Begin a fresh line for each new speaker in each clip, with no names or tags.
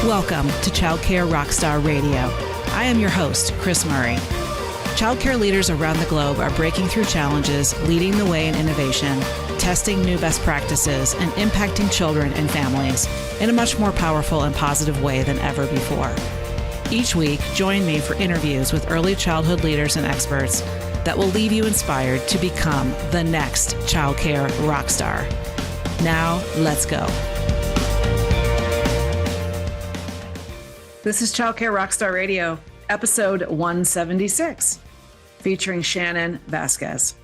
Welcome to Childcare Rockstar Radio. I am your host, Kris Murray. Childcare leaders around the globe are breaking through challenges, leading the way in innovation, testing new best practices, and impacting children and families in a much more powerful and positive way than ever before. Each week, join me for interviews with early childhood leaders and experts that will leave you inspired to become the next childcare rockstar. Now, let's go. This is Childcare Rockstar Radio, episode 176, featuring Shannon Vasquez.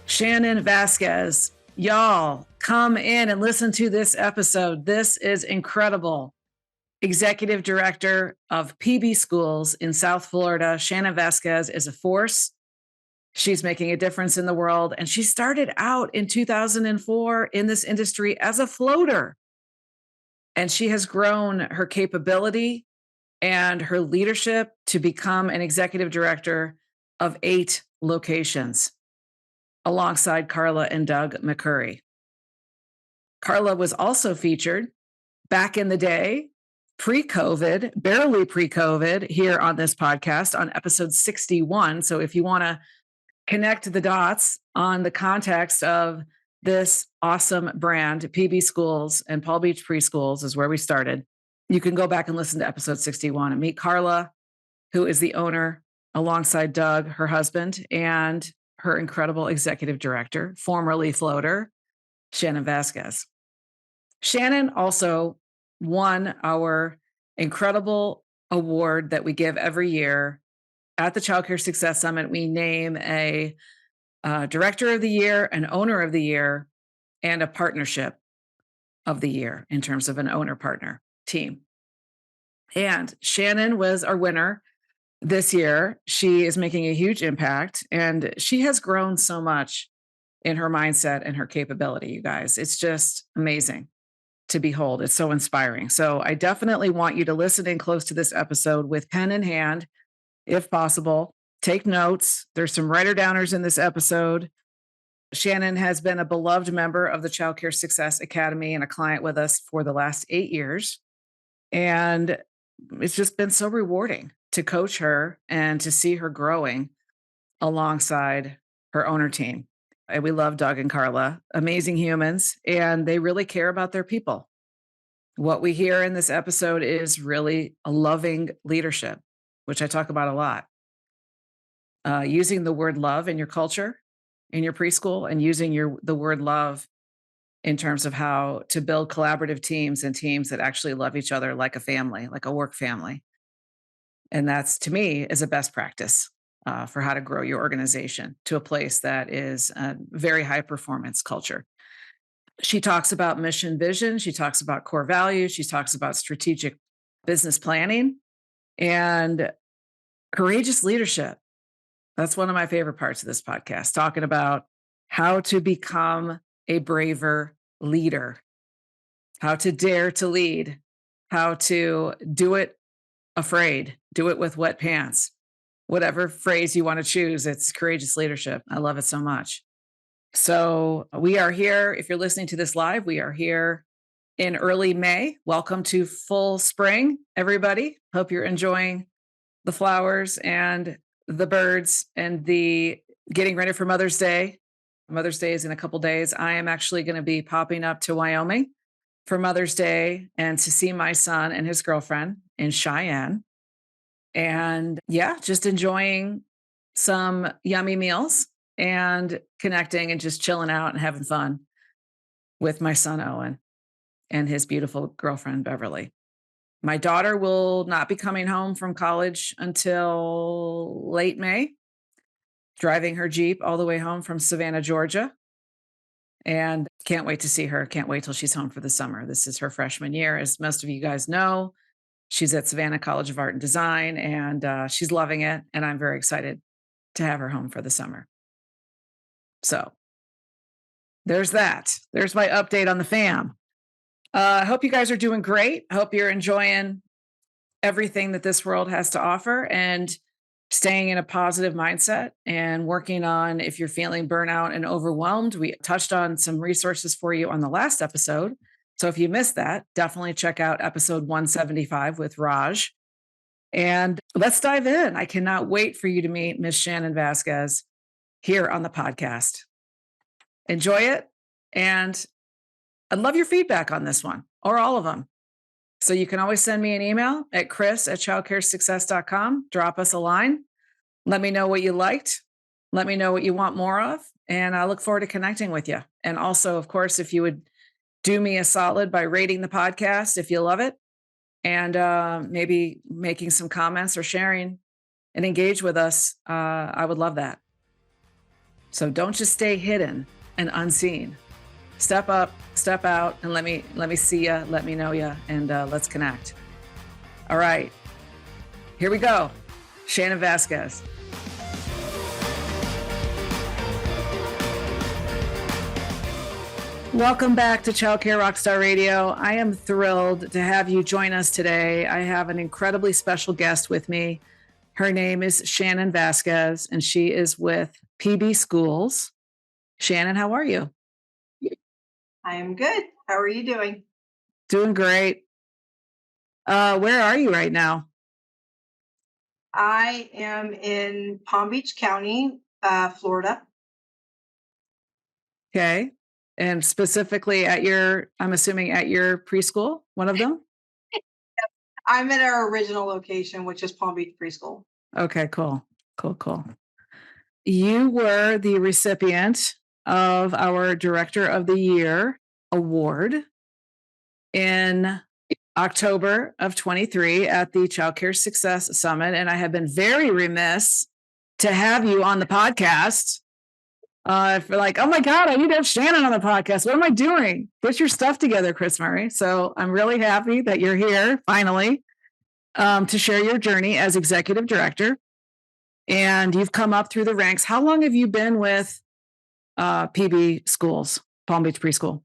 Shannon Vasquez, y'all, come in and listen to this episode. This is incredible. Executive Director of PB Schools in South Florida, Shannon Vasquez is a force. She's making a difference in the world. And she started out in 2004 in this industry as a floater. And she has grown her capability and her leadership to become an executive director of 8 locations alongside Carla and Doug McCurry. Carla was also featured back in the day, pre-COVID, barely pre-COVID, here on this podcast on episode 61. So if you want to connect the dots on the context of this awesome brand, PB Schools and Palm Beach Preschools is where we started. You can go back and listen to episode 61 and meet Carla, who is the owner, alongside Doug, her husband, and her incredible executive director, formerly floater, Shannon Vasquez. Shannon also won our incredible award that we give every year at the Childcare Success Summit. We name a director of the year, an owner of the year, and a partnership of the year in terms of an owner-partner team. And Shannon was our winner this year. She is making a huge impact, and she has grown so much in her mindset and her capability, you guys. It's just amazing to behold. It's so inspiring. So I definitely want you to listen in close to this episode with pen in hand, if possible. Take notes. There's some writer-downers in this episode. Shannon has been a beloved member of the Childcare Success Academy and a client with us for the last 8 years. And it's just been so rewarding to coach her and to see her growing alongside her owner team. And we love Doug and Carla, amazing humans, and they really care about their people. What we hear in this episode is really a loving leadership, which I talk about a lot. Using the word love in your culture, in your preschool, and using the word love in terms of how to build collaborative teams and teams that actually love each other like a family, like a work family. And that's, to me, is a best practice for how to grow your organization to a place that is a very high performance culture. She talks about mission vision. She talks about core values. She talks about strategic business planning and courageous leadership. That's one of my favorite parts of this podcast, talking about how to become a braver leader, how to dare to lead, how to do it afraid, do it with wet pants, whatever phrase you want to choose. It's courageous leadership. I love it so much. So we are here. If you're listening to this live, we are here in early May. Welcome to full spring, everybody. Hope you're enjoying the flowers and the birds and the getting ready for Mother's Day. Mother's Day is in a couple days. I am actually going to be popping up to Wyoming for Mother's Day and to see my son and his girlfriend in Cheyenne. And yeah, just enjoying some yummy meals and connecting and just chilling out and having fun with my son, Owen, and his beautiful girlfriend, Beverly. My daughter will not be coming home from college until late May, driving her Jeep all the way home from Savannah, Georgia. And can't wait to see her. Can't wait till she's home for the summer. This is her freshman year. As most of you guys know, she's at Savannah College of Art and Design, and she's loving it. And I'm very excited to have her home for the summer. So there's that. There's my update on the fam. I hope you guys are doing great. I hope you're enjoying everything that this world has to offer and staying in a positive mindset and working on if you're feeling burnout and overwhelmed. We touched on some resources for you on the last episode So if you missed that, definitely check out episode 175 with Raj. And let's dive in. I cannot wait for you to meet Miss Shannon Vasquez here on the podcast. Enjoy it. And I'd love your feedback on this one or all of them. So you can always send me an email at Kris@childcaresuccess.com. Drop us a line. Let me know what you liked. Let me know what you want more of. And I look forward to connecting with you. And also, of course, if you would do me a solid by rating the podcast if you love it, and maybe making some comments or sharing and engage with us, I would love that. So don't just stay hidden and unseen. Step up, step out, and let me see you, let me know you, and let's connect. All right, here we go. Shannon Vasquez. Welcome back to Child Care Rockstar Radio. I am thrilled to have you join us today. I have an incredibly special guest with me. Her name is Shannon Vasquez, and she is with PB Schools. Shannon, how are you?
I am good. How are you doing?
Doing great. Where are you right now?
I am in Palm Beach County, Florida.
Okay. And specifically I'm assuming at your preschool, one of them?
I'm at our original location, which is Palm Beach Preschool.
Okay, cool. Cool. You were the recipient of our Director of the Year award in October of 23 at the Child Care Success Summit. And I have been very remiss to have you on the podcast. For like, oh my God, I need to have Shannon on the podcast. What am I doing? Get your stuff together, Kris Murray. So I'm really happy that you're here finally to share your journey as executive director. And you've come up through the ranks. How long have you been with PB Schools, Palm Beach Preschool?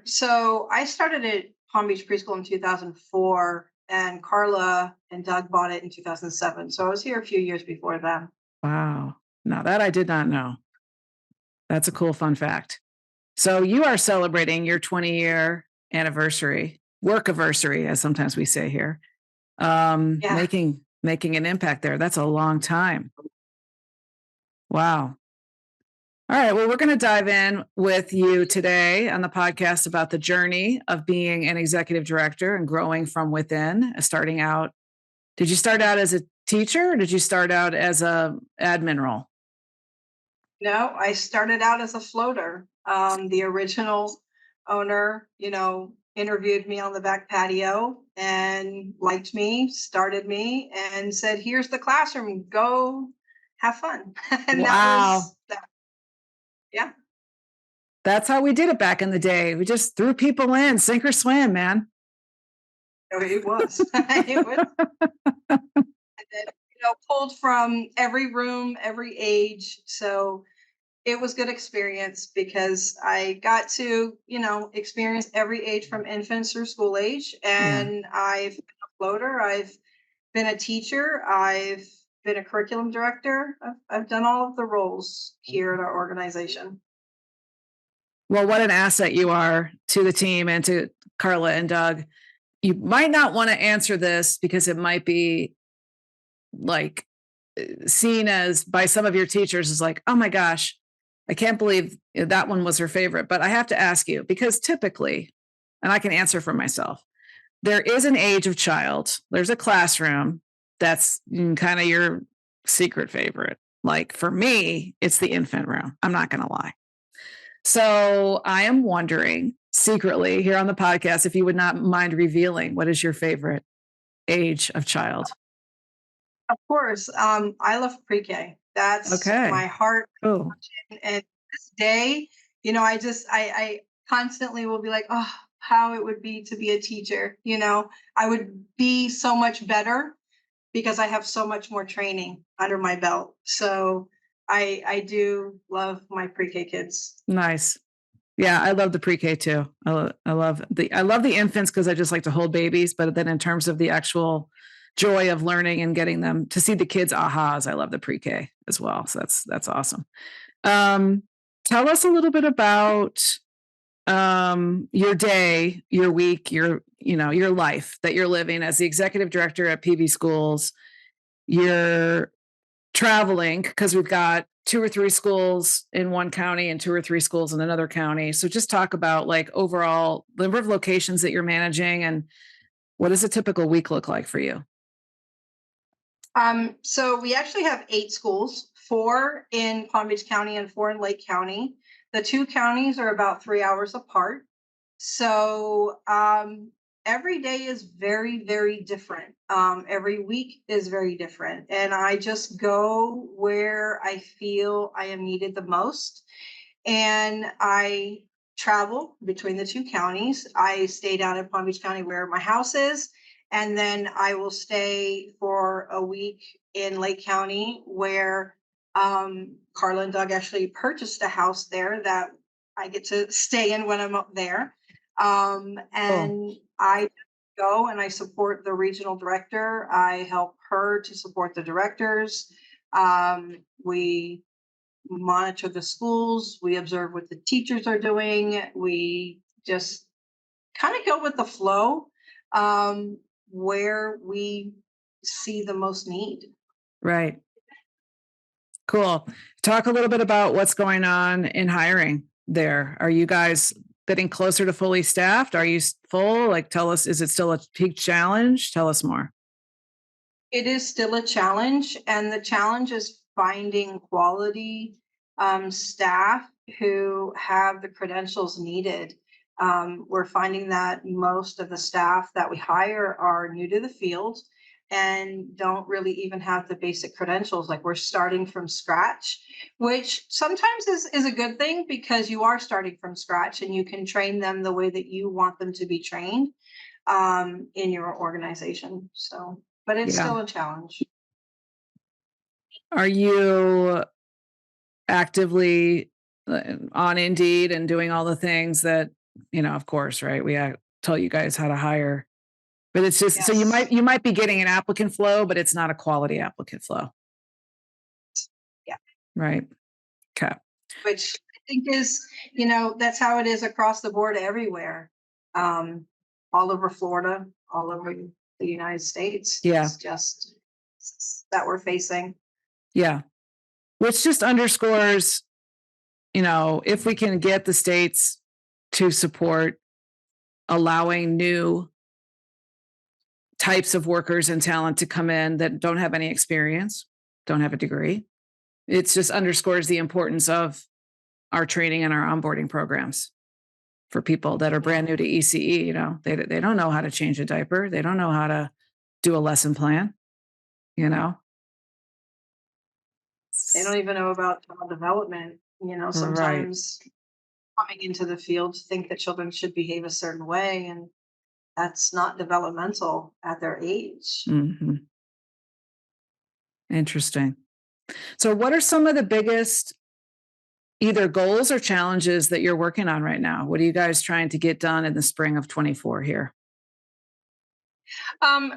So I started at Palm Beach Preschool in 2004, and Carla and Doug bought it in 2007. So I was here a few years before them.
Wow. Now that I did not know. That's a cool fun fact. So you are celebrating your 20-year anniversary, work-iversary, as sometimes we say here, making an impact there. That's a long time. Wow. All right. Well, we're going to dive in with you today on the podcast about the journey of being an executive director and growing from within, starting out. Did you start out as a teacher or did you start out as a admin role?
No, I started out as a floater. The original owner, interviewed me on the back patio and liked me, started me, and said, "Here's the classroom. Go have fun." And
wow.
Yeah.
That's how we did it back in the day. We just threw people in, sink or swim, man.
Oh, it was. It was. And then, pulled from every room, every age. So it was good experience because I got to, experience every age from infants through school age. And I've been a floater. I've been a teacher. I've been a curriculum director. I've done all of the roles here at our organization.
Well, what an asset you are to the team and to Carla and Doug. You might not want to answer this because it might be like seen as by some of your teachers as like, oh my gosh, I can't believe that one was her favorite. But I have to ask you because typically, and I can answer for myself, there is an age of child. There's a classroom that's kind of your secret favorite. Like for me, it's the infant room. I'm not going to lie. So I am wondering secretly here on the podcast, if you would not mind revealing, what is your favorite age of child?
Of course. I love PreK. That's my heart.
Oh.
And this day, I constantly will be like, oh, how it would be to be a teacher. I would be so much better because I have so much more training under my belt. So I do love my PreK kids.
Nice. Yeah, I love the PreK too. I love the infants because I just like to hold babies. But then in terms of the actual joy of learning and getting them to see the kids' ahas, I love the PreK as well. So that's awesome. Tell us a little bit about your day, your week, your life that you're living as the executive director at PB Schools. You're traveling because we've got 2 or 3 schools in one county and 2 or 3 schools in another county. So just talk about like overall the number of locations that you're managing and what does a typical week look like for you?
So we actually have 8 schools, 4 in Palm Beach County and 4 in Lake County. The 2 counties are about 3 hours apart. So every day is very, very different. Every week is very different. And I just go where I feel I am needed the most. And I travel between the 2 counties. I stay down in Palm Beach County where my house is, and then I will stay for a week in Lake County where Carla and Doug actually purchased a house there that I get to stay in when I'm up there.
Cool.
And I go and I support the regional director. I help her to support the directors. We monitor the schools, we observe what the teachers are doing, we just kind of go with the flow where we see the most need.
Right. Cool. Talk a little bit about what's going on in hiring there. Are you guys getting closer to fully staffed? Are you full? Like, tell us, is it still a peak challenge? Tell us more.
It is still a challenge, and the challenge is finding quality staff who have the credentials needed. We're finding that most of the staff that we hire are new to the field and don't really even have the basic credentials. Like, we're starting from scratch, which sometimes is a good thing because you are starting from scratch and you can train them the way that you want them to be trained in your organization. So, but it's
Yeah.
still a challenge.
Are you actively on Indeed and doing all the things that, of course, right? We tell you guys how to hire, but it's just, so you
Yes.
might be getting an applicant flow, but it's not a quality applicant flow.
Yeah.
Right. Okay.
Which I think is, that's how it is across the board everywhere. Um, all over Florida, all over the United States.
Yeah.
It's just that we're facing.
Yeah. Which just underscores, if we can get the states to support allowing new types of workers and talent to come in that don't have any experience, don't have a degree, it just underscores the importance of our training and our onboarding programs for people that are brand new to ECE. They don't know how to change a diaper. They don't know how to do a lesson plan, you know?
They don't even know about child development.
Right.
Sometimes coming into the field think that children should behave a certain way, and that's not developmental at their age.
Hmm. Interesting. So what are some of the biggest either goals or challenges that you're working on right now? What are you guys trying to get done in the spring of 24 here?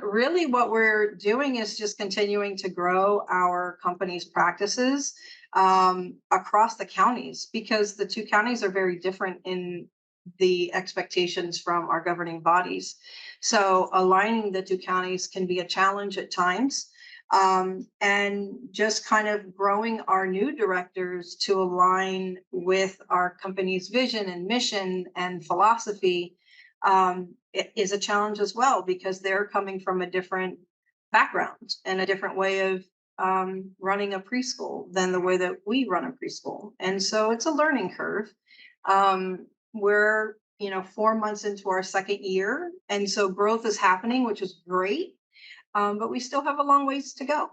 Really, what we're doing is just continuing to grow our company's practices across the counties because the 2 counties are very different in the expectations from our governing bodies. So, aligning the 2 counties can be a challenge at times. And just kind of growing our new directors to align with our company's vision and mission and philosophy it is a challenge as well because they're coming from a different background and a different way of running a preschool than the way that we run a preschool. And so it's a learning curve. We're 4 months into our second year, and so growth is happening, which is great. But we still have a long ways to go.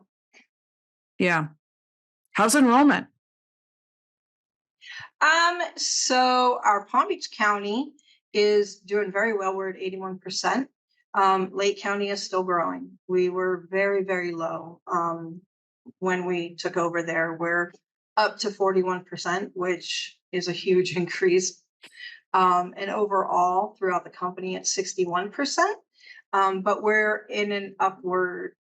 Yeah. How's enrollment?
So our Palm Beach County is doing very well. We're at 81%. Lake County is still growing. We were very, very low when we took over there. We're up to 41%, which is a huge increase. And overall, throughout the company, it's 61%. But we're in an upward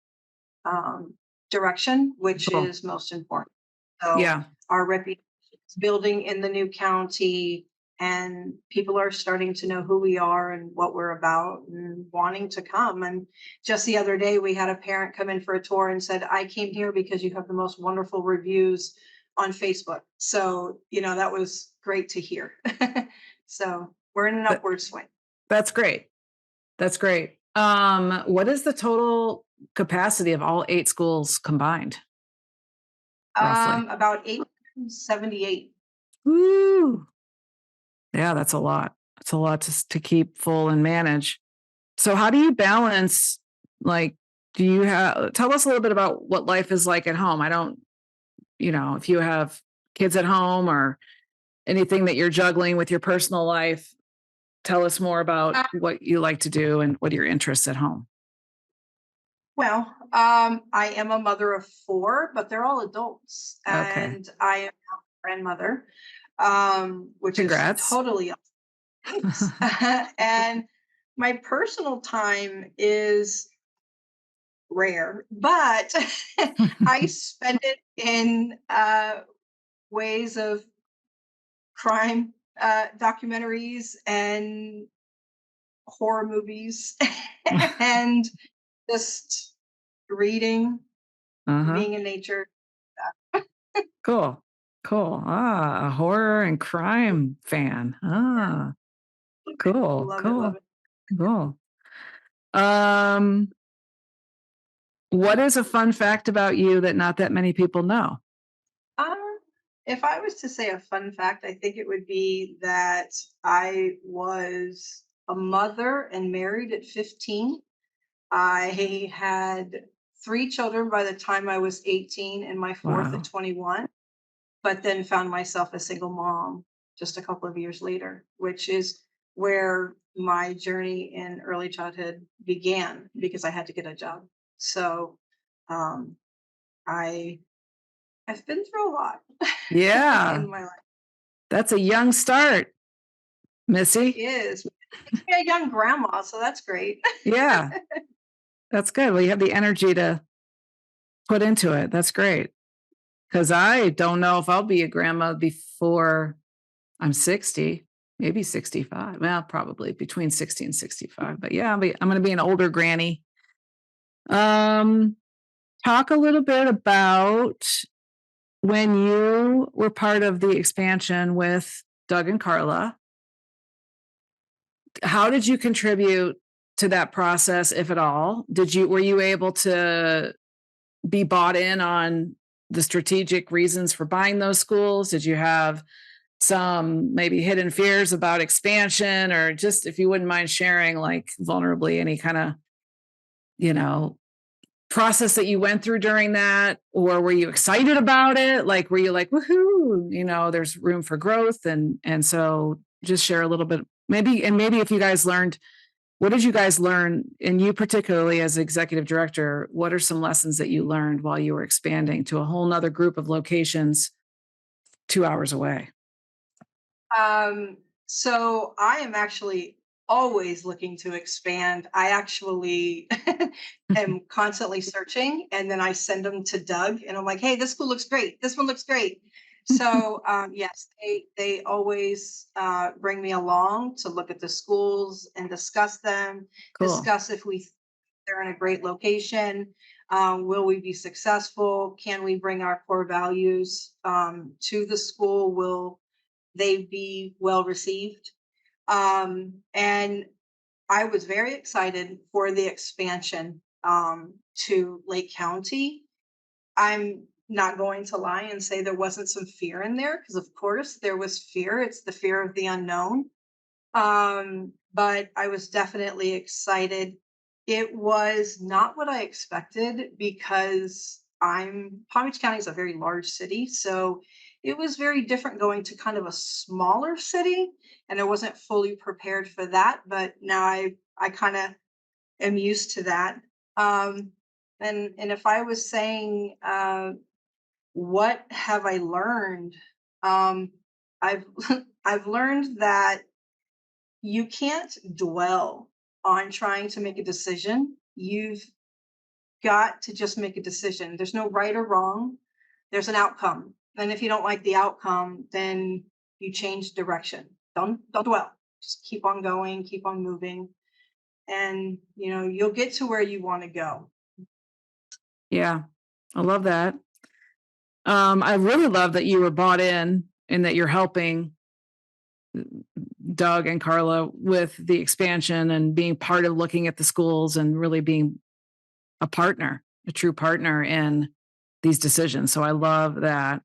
direction, which
Cool.
is most important. So
Yeah.
our reputation is building in the new county. and people are starting to know who we are and what we're about and wanting to come. And just the other day, we had a parent come in for a tour and said, I came here because you have the most wonderful reviews on Facebook. So, that was great to hear. So we're in an
That,
upward swing.
that's great. That's great. What is the total capacity of all 8 schools combined, roughly?
About 878.
Woo! Yeah, that's a lot. It's a lot to keep full and manage. So how do you balance, like, tell us a little bit about what life is like at home? I don't, if you have kids at home or anything that you're juggling with your personal life, tell us more about what you like to do and what are your interests at home.
Well, I am a mother of 4, but they're all adults,
Okay.
and I am now a grandmother, which is
Congrats.
totally thanks. And my personal time is rare, but I spend it in ways of crime documentaries and horror movies and just reading,
Uh-huh.
being in nature.
Cool. Cool. A horror and crime fan. Cool.
Love it, love
Cool.
it.
Cool. Um, what is a fun fact about you that not that many people know?
Um, if I was to say a fun fact, I think it would be that I was a mother and married at 15. I had 3 children by the time I was 18 and my 4th at
Wow.
21, but then found myself a single mom just a couple of years later, which is where my journey in early childhood began because I had to get a job. So um, I I've been through a lot
Yeah.
in my life.
That's a young start,
It
Missy.
is. Makes me a young grandma, so that's great.
Yeah. That's good. Well, you have the energy to put into it. That's great. Because I don't know if I'll be a grandma before I'm 60, maybe 65. Well, probably between 60 and 65. But yeah, I'm going to be an older granny. Um, talk a little bit about when you were part of the expansion with Doug and Carla. How did you contribute to that process, if at all? Were you able to be bought in on the strategic reasons for buying those schools? Did you have some maybe hidden fears about expansion, or just, if you wouldn't mind sharing, like, vulnerably, any kind of, you know, process that you went through during that? Or were you excited about it? Like, were you like, woohoo, there's room for growth? And so just share a little bit, maybe. And maybe if you guys learned, what did you guys learn? And you particularly as executive director, what are some lessons that you learned while you were expanding to a whole nother group of locations 2 hours away?
So I am actually always looking to expand. I actually am constantly searching, and then I send them to Doug, and I'm like, "Hey, this school looks great. This one looks great." So yes, they always bring me along to look at the schools and discuss them,
Cool.
discuss if they're in a great location. Will we be successful? Can we bring our core values to the school? Will they be well received? And I was very excited for the expansion to Lake County. I'm not going to lie and say there wasn't some fear in there, because of course there was fear. It's the fear of the unknown. But I was definitely excited. It was not what I expected because Palm Beach County is a very large city. So it was very different going to kind of a smaller city. And I wasn't fully prepared for that. But now I kind of am used to that. Um, and if I was saying, what have I learned? I've I've learned that you can't dwell on trying to make a decision. You've got to just make a decision. There's no right or wrong. There's an outcome. And if you don't like the outcome, then you change direction. don't dwell. Just keep on going, keep on moving, and you'll get to where you want to go.
Yeah. I love that. I really love that you were bought in and that you're helping Doug and Carla with the expansion and being part of looking at the schools and really being a partner, a true partner in these decisions. So I love that.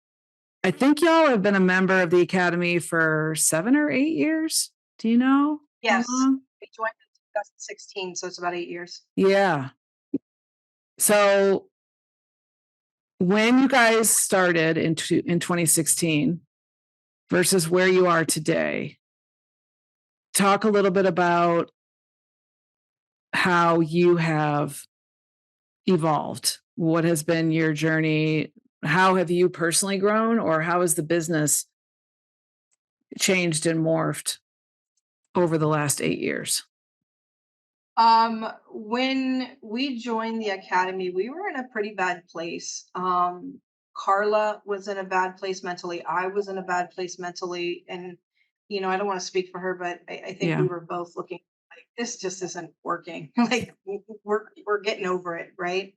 I think y'all have been a member of the Academy for 7 or 8 years. Do you know how
Yes,
long?
we joined in 2016, so it's about 8 years.
Yeah. So when you guys started in 2016 versus where you are today, talk a little bit about how you have evolved. What has been your journey? How have you personally grown, or how has the business changed and morphed over the last 8 years?
When we joined the academy, we were in a pretty bad place. Carla was in a bad place mentally. I was in a bad place mentally. And, I don't want to speak for her, but I think we
Yeah.
were both looking like this just isn't working. Like we're getting over it, right?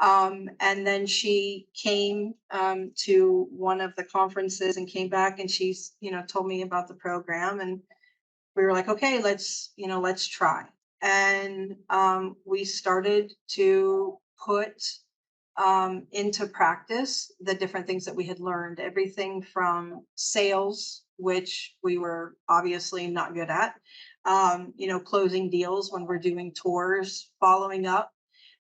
And then she came to one of the conferences and came back and she's, told me about the program and we were like, okay, let's try. And we started to put into practice the different things that we had learned, everything from sales, which we were obviously not good at, closing deals when we're doing tours, following up,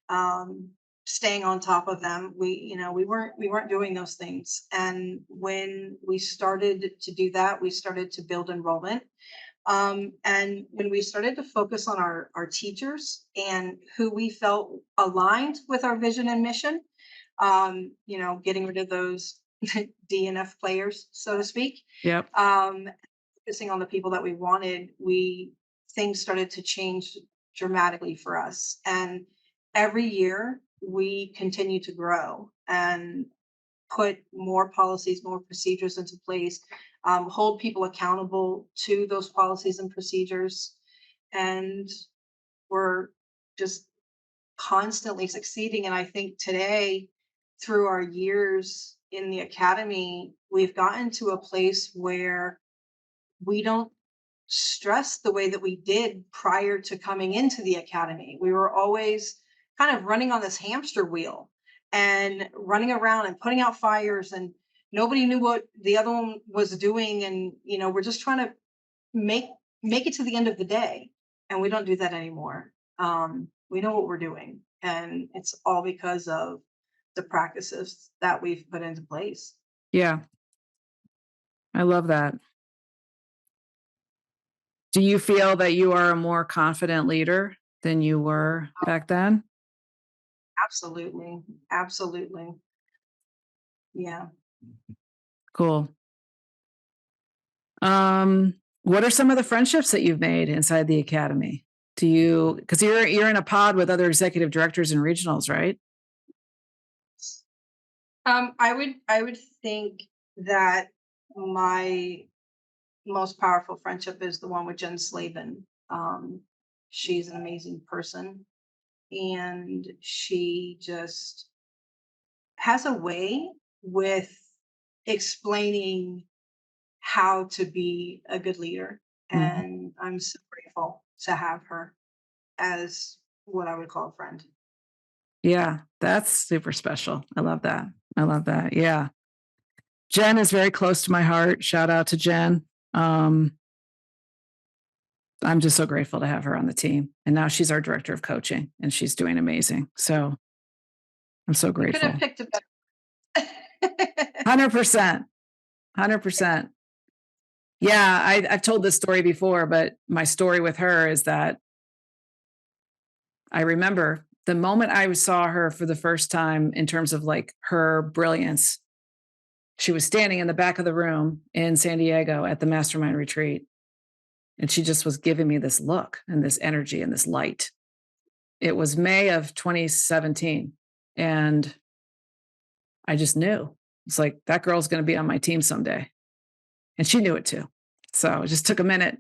um, staying on top of them. We weren't doing those things. And when we started to do that, we started to build enrollment. And when we started to focus on our teachers and who we felt aligned with our vision and mission, getting rid of those DNF players, so to speak,
Yep.
focusing on the people that we wanted, things started to change dramatically for us. And every year we continue to grow and put more policies, more procedures into place, hold people accountable to those policies and procedures. And we're just constantly succeeding. And I think today, through our years in the academy, we've gotten to a place where we don't stress the way that we did prior to coming into the academy. We were always kind of running on this hamster wheel and running around and putting out fires and nobody knew what the other one was doing and we're just trying to make make it to the end of the day, and we don't do that anymore. We know what we're doing and it's all because of the practices that we've put into place.
Yeah. I love that. Do you feel that you are a more confident leader than you were back then?
Absolutely, absolutely. Yeah.
Cool. What are some of the friendships that you've made inside the academy? Do you, because you're in a pod with other executive directors and regionals, right?
I would think that my most powerful friendship is the one with Jen Slavin. She's an amazing person, and she just has a way with explaining how to be a good leader.
Mhm.
And I'm so grateful to have her as what I would call a friend.
Yeah, that's super special. I love that. I love that. Yeah. Jen is very close to my heart. Shout out to Jen. Um, I'm just so grateful to have her on the team. And now she's our director of coaching and she's doing amazing. So I'm so
You could have
grateful.
picked a better.
100%. 100%. Yeah, I've told this story before, but my story with her is that I remember the moment I saw her for the first time in terms of like her brilliance. She was standing in the back of the room in San Diego at the mastermind retreat. And she just was giving me this look and this energy and this light. It was May of 2017. And I just knew it's like that girl's going to be on my team someday. And she knew it too. So it just took a minute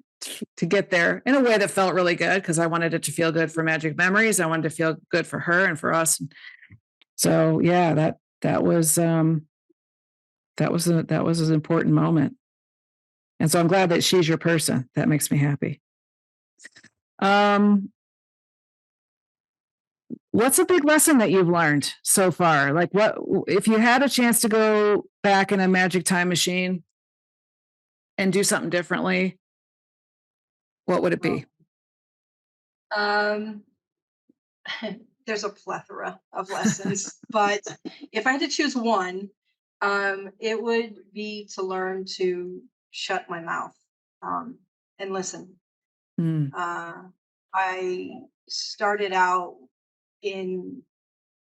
to get there in a way that felt really good because I wanted it to feel good for Magic Memories. I wanted to feel good for her and for us. So yeah, that was an important moment. And so I'm glad that she's your person. That makes me happy. What's a big lesson that you've learned so far? Like, what if you had a chance to go back in a magic time machine and do something differently? What would it be?
Um, there's a plethora of lessons, but if I had to choose one, it would be to learn to shut my mouth um, and listen.
Mm,
Uh, I started out in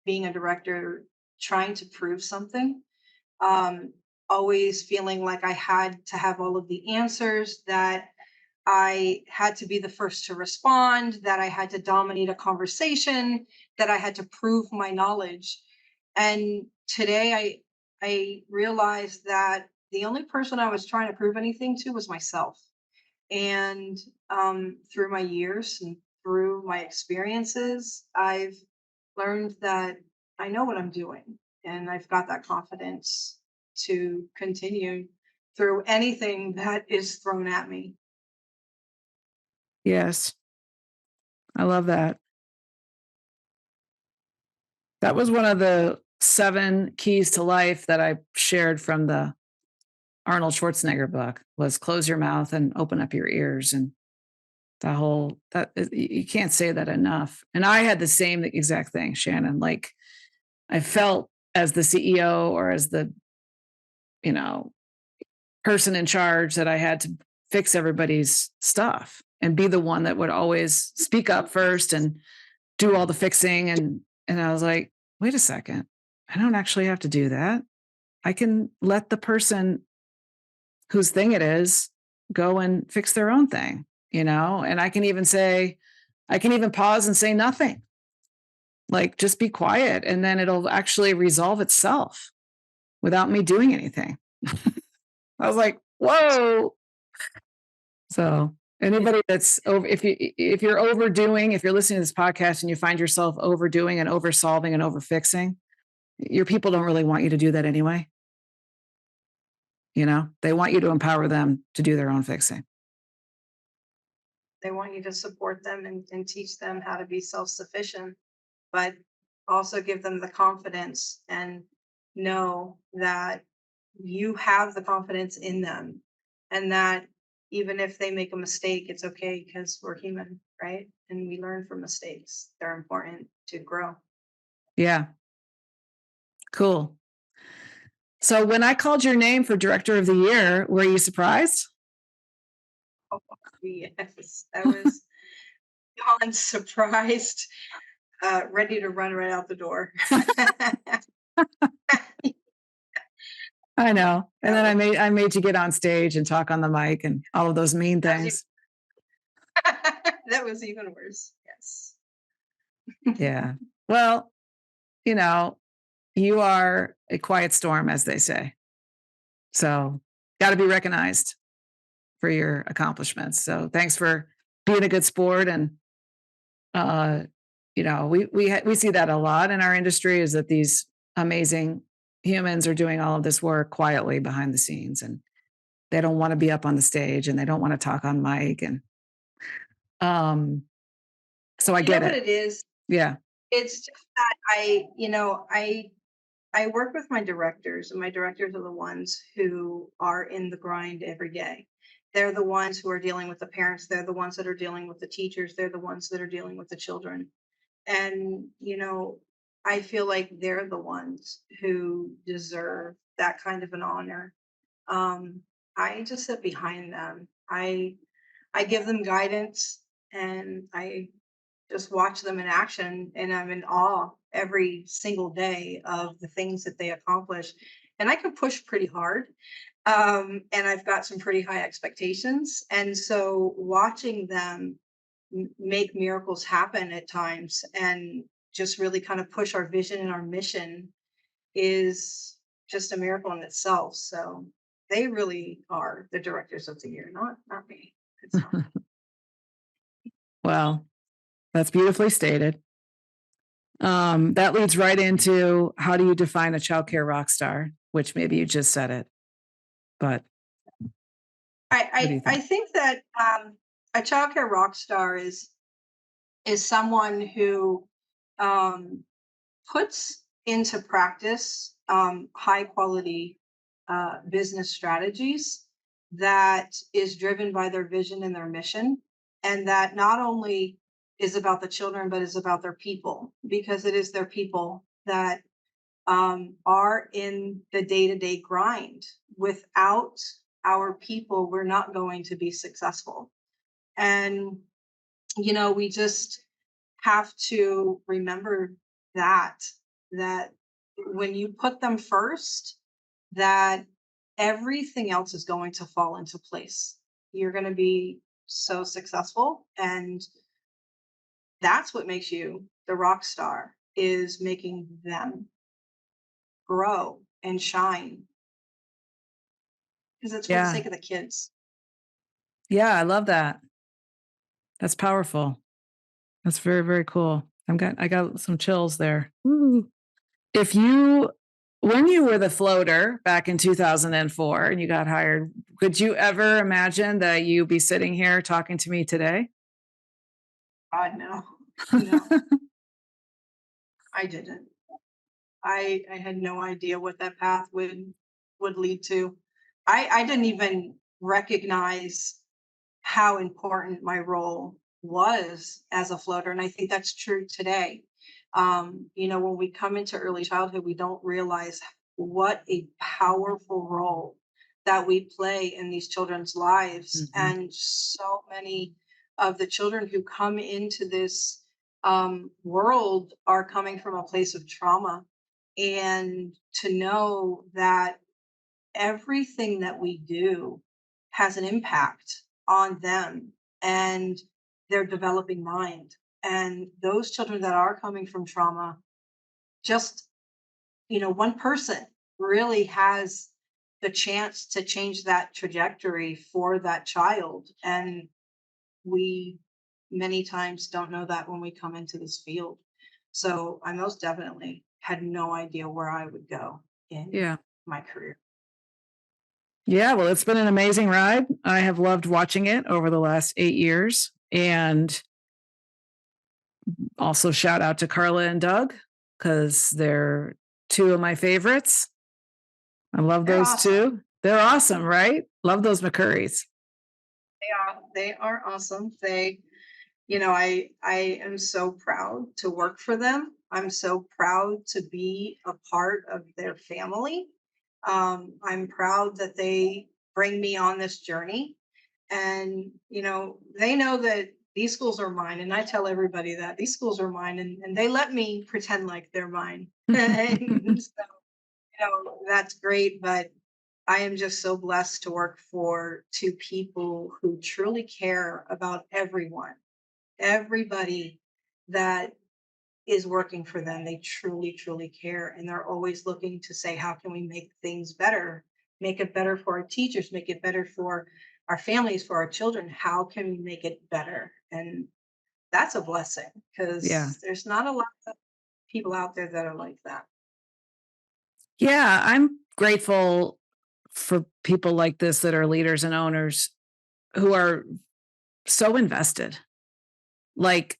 being a director trying to prove something, um, always feeling like I had to have all of the answers, that I had to be the first to respond, that I had to dominate a conversation, that I had to prove my knowledge. And today I realized that the only person I was trying to prove anything to was myself. And through my years and through my experiences, I've learned that I know what I'm doing, and I've got that confidence to continue through anything that is thrown at me.
yes, I love that. That was one of the 7 keys to life that I shared from the Arnold Schwarzenegger book was close your mouth and open up your ears. And the whole you can't say that enough. And I had the same exact thing, Shannon. Like I felt as the CEO or as the, you know, person in charge that I had to fix everybody's stuff and be the one that would always speak up first and do all the fixing. And I was like, wait a second, I don't actually have to do that. I can let the person whose thing it is go and fix their own thing, and I can even say, I can even pause and say nothing, like just be quiet, and then it'll actually resolve itself without me doing anything. I was like, whoa. So anybody that's over, if you're overdoing, if you're listening to this podcast and you find yourself overdoing and over solving and over fixing, your people don't really want you to do that anyway. They want you to empower them to do their own fixing.
They want you to support them and teach them how to be self-sufficient, but also give them the confidence and know that you have the confidence in them, and that even if they make a mistake, it's okay because we're human, right? And we learn from mistakes. They're important to grow.
Yeah. Cool. So when I called your name for Director of the Year, were you surprised?
Oh, yes, I was beyond surprised, ready to run right out the door.
I know. And
That
then
was,
I made you get on stage and talk on the mic and all of those mean
that was even,
things.
that was even worse. Yes.
Yeah. Well, you know, you are a quiet storm, as they say. So got to be recognized for your accomplishments. So thanks for being a good sport. And uh, we see that a lot in our industry, is that these amazing humans are doing all of this work quietly behind the scenes, and they don't want to be up on the stage and they don't want to talk on mic. And um, so I
You know
get
what
it.
it is?
Yeah.
It's just that I work with my directors, and my directors are the ones who are in the grind every day. They're the ones who are dealing with the parents. They're the ones that are dealing with the teachers. They're the ones that are dealing with the children. And, I feel like they're the ones who deserve that kind of an honor. Um, I just sit behind them. I give them guidance, and I just watch them in action, and I'm in awe every single day of the things that they accomplish. And I can push pretty hard. And I've got some pretty high expectations. And so watching them make miracles happen at times and just really kind of push our vision and our mission is just a miracle in itself. So they really are the directors of the year, not me. It's not.
Well, that's beautifully stated. That leads right into, how do you define a childcare rock star? Which maybe you just said it, but what do you
I
think?
think that a childcare rock star is someone who um, puts into practice high quality business strategies that is driven by their vision and their mission, and that not only is about the children, but is about their people, because it is their people that are in the day to day grind. Without our people, we're not going to be successful. And, we just have to remember that, that when you put them first, that everything else is going to fall into place. You're going to be so successful. And that's what makes you the rock star, is making them grow and shine, because it's for the
Yeah.
sake of the kids.
Yeah. I love that. That's powerful. That's very, very cool. I got some chills there. Ooh. If you, when you were the floater back in 2004 and you got hired, could you ever imagine that you'd be sitting here talking to me today?
God, no, no, I didn't. I had no idea what that path would lead to. I didn't even recognize how important my role was as a floater. And I think that's true today. When we come into early childhood, we don't realize what a powerful role that we play in these children's lives.
Mhm.
And so many of the children who come into this world are coming from a place of trauma. And to know that everything that we do has an impact on them and their developing mind. And those children that are coming from trauma, just, one person really has the chance to change that trajectory for that child. And we many times don't know that when we come into this field. So I most definitely had no idea where I would go in
Yeah.
my career.
Yeah. Well, it's been an amazing ride. I have loved watching it over the last 8 years. And also shout out to Carla and Doug, because they're two of my favorites. I love
They're
those
awesome.
two. They're awesome, right? Love those McCurries.
They are awesome. I am so proud to work for them. I'm so proud to be a part of their family. I'm proud that they bring me on this journey. And, they know that these schools are mine. And I tell everybody that these schools are mine, and they let me pretend like they're mine. And so, that's great. But I am just so blessed to work for two people who truly care about everyone, everybody that is working for them. They truly, truly care. And they're always looking to say, how can we make things better? Make it better for our teachers, make it better for our families, for our children. How can we make it better? And that's a blessing,
Yeah.
because there's not a lot of people out there that are like that.
Yeah. I'm grateful for people like this that are leaders and owners who are so invested. Like,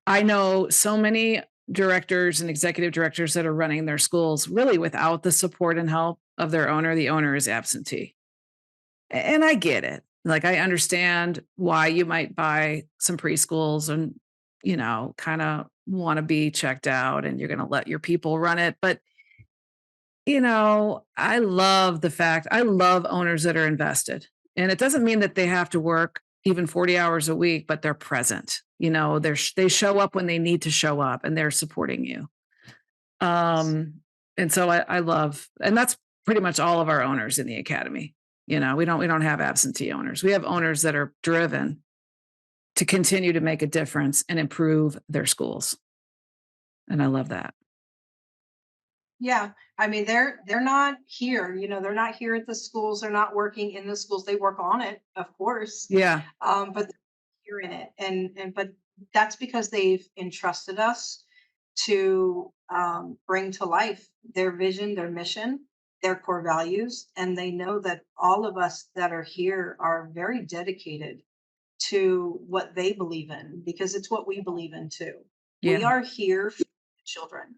I know so many directors and executive directors that are running their schools really without the support and help of their owner. The owner is absentee. And I get it. Like, I understand why you might buy some preschools and, kind of want to be checked out and you're going to let your people run it. But, I love owners that are invested. And it doesn't mean that they have to work even 40 hours a week, but they're present. They show up when they need to show up and they're supporting you. And so I love, and that's pretty much all of our owners in the academy. We don't have absentee owners. We have owners that are driven to continue to make a difference and improve their schools. And I love that.
Yeah. I mean, they're not here, they're not here at the schools. They're not working in the schools. They work on it, of course.
Yeah.
But they're here in it. But that's because they've entrusted us to bring to life their vision, their mission, their core values. And they know that all of us that are here are very dedicated to what they believe in because it's what we believe in too. We
Yeah.
are here for children.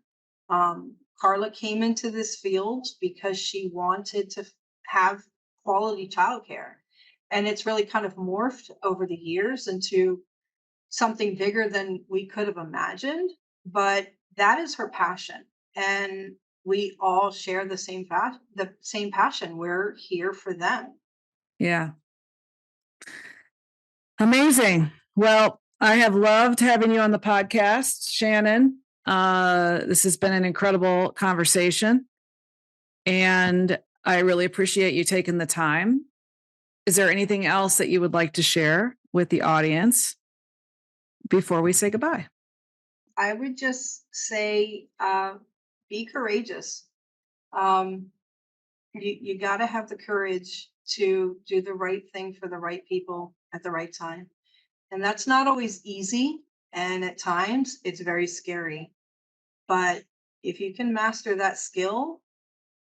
Carla came into this field because she wanted to have quality childcare. And it's really kind of morphed over the years into something bigger than we could have imagined. But that is her passion. And we all share the same passion. We're here for them.
Yeah. Amazing. Well, I have loved having you on the podcast, Shannon. This has been an incredible conversation, and I really appreciate you taking the time. Is there anything else that you would like to share with the audience before we say goodbye?
I would just say be courageous. Um, you got to have the courage to do the right thing for the right people at the right time. And that's not always easy. And at times it's very scary. But if you can master that skill,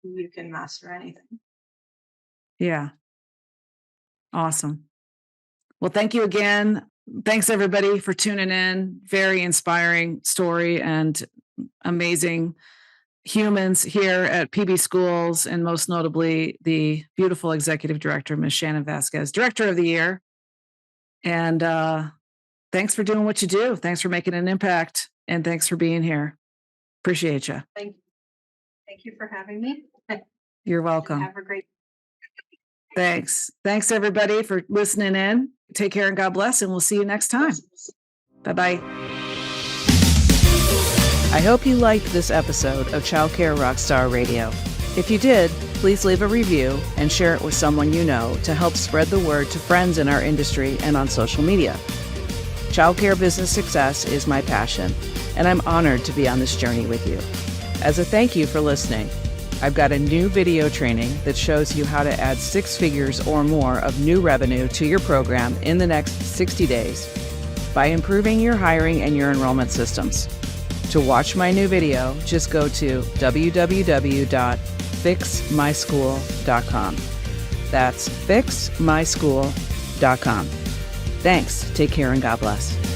you can master anything.
Yeah. Awesome. Well, thank you again. Thanks everybody for tuning in. Very inspiring story and amazing humans here at PB Schools, and most notably the beautiful executive director, Ms. Shannon Vasquez, Director of the Year. And thanks for doing what you do. Thanks for making an impact, and thanks for being here. Appreciate you.
Thank you for having me.
You're welcome.
Have a great.
Thanks. Thanks everybody for listening in. Take care and God bless, and we'll see you next time. Bye-bye.
I hope you liked this episode of Childcare Rockstar Radio. If you did, please leave a review and share it with someone you know to help spread the word to friends in our industry and on social media. Childcare business success is my passion, and I'm honored to be on this journey with you. As a thank you for listening, I've got a new video training that shows you how to add 6 figures or more of new revenue to your program in the next 60 days by improving your hiring and your enrollment systems. To watch my new video, just go to www.fixmyschool.com. That's fixmyschool.com. Thanks. Take care and God bless.